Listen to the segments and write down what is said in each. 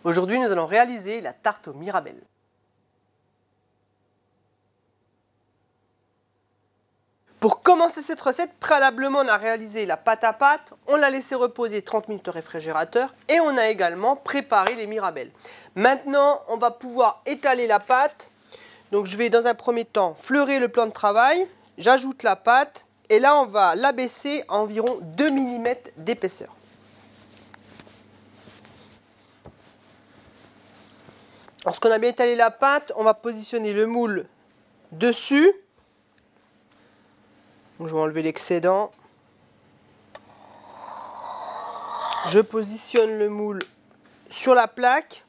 Aujourd'hui, nous allons réaliser la tarte aux mirabelles. Pour commencer cette recette, préalablement on a réalisé la pâte à pâte, on l'a laissé reposer 30 minutes au réfrigérateur et on a également préparé les mirabelles. Maintenant, on va pouvoir étaler la pâte. Donc je vais dans un premier temps fleurer le plan de travail, j'ajoute la pâte et là on va l'abaisser à environ 2 mm d'épaisseur. Lorsqu'on a bien étalé la pâte, on va positionner le moule dessus. Donc, je vais enlever l'excédent. Je positionne le moule sur la plaque.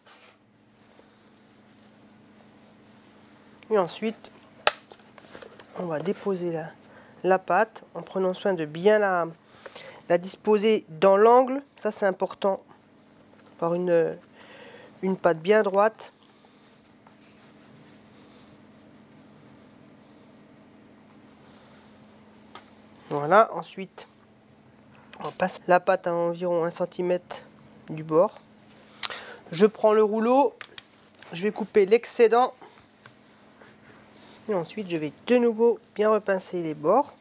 Et ensuite, on va déposer la pâte en prenant soin de bien la disposer dans l'angle. Ça, c'est important. Avoir une pâte bien droite. Voilà, ensuite, on passe la pâte à environ 1 cm du bord. Je prends le rouleau, je vais couper l'excédent. Et ensuite, je vais de nouveau bien repincer les bords.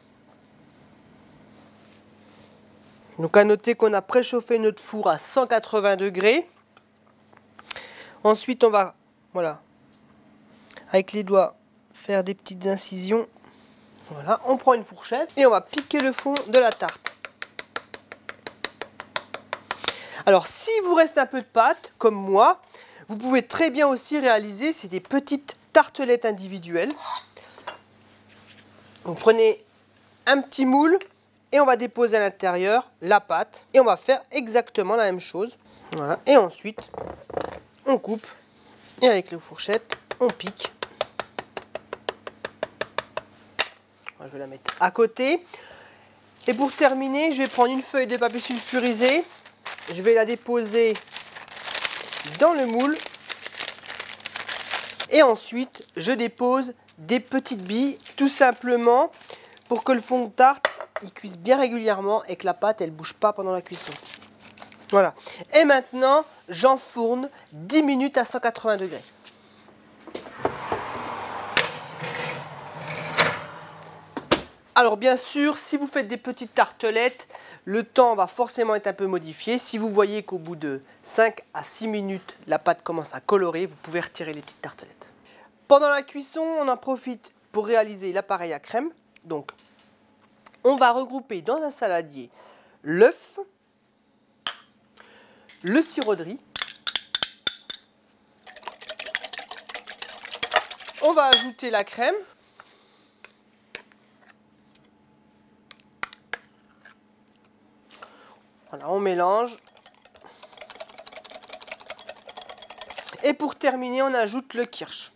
Donc à noter qu'on a préchauffé notre four à 180 degrés. Ensuite, on va, voilà, avec les doigts, faire des petites incisions. Voilà, on prend une fourchette et on va piquer le fond de la tarte. Alors, si vous reste un peu de pâte, comme moi, vous pouvez très bien aussi réaliser des petites tartelettes individuelles. Donc, prenez un petit moule et on va déposer à l'intérieur la pâte. Et on va faire exactement la même chose. Voilà. Et ensuite, on coupe et avec la fourchette, on pique. Je vais la mettre à côté. Et pour terminer, je vais prendre une feuille de papier sulfurisé. Je vais la déposer dans le moule. Et ensuite, je dépose des petites billes, tout simplement pour que le fond de tarte il cuise bien régulièrement et que la pâte elle bouge pas pendant la cuisson. Voilà. Et maintenant, j'enfourne 10 minutes à 180 degrés. Alors bien sûr, si vous faites des petites tartelettes, le temps va forcément être un peu modifié. Si vous voyez qu'au bout de 5 à 6 minutes, la pâte commence à colorer, vous pouvez retirer les petites tartelettes. Pendant la cuisson, on en profite pour réaliser l'appareil à crème. Donc, on va regrouper dans un saladier l'œuf, le sirop de riz. On va ajouter la crème. Voilà, on mélange. Et pour terminer, on ajoute le kirsch.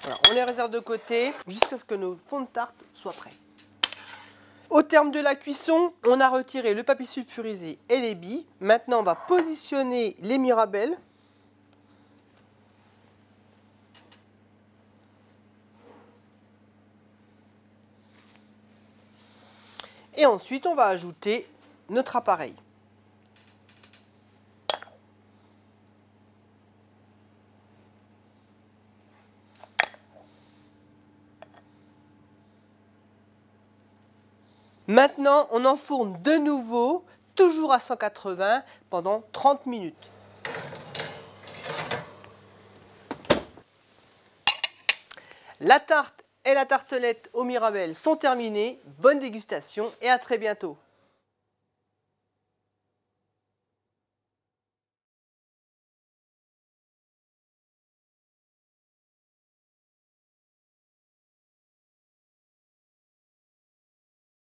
Voilà, on les réserve de côté jusqu'à ce que nos fonds de tarte soient prêts. Au terme de la cuisson, on a retiré le papier sulfurisé et les billes. Maintenant, on va positionner les mirabelles. Et ensuite, on va ajouter notre appareil. Maintenant, on enfourne de nouveau, toujours à 180, pendant 30 minutes. La tarte et la tartelette aux mirabelles sont terminées. Bonne dégustation et à très bientôt.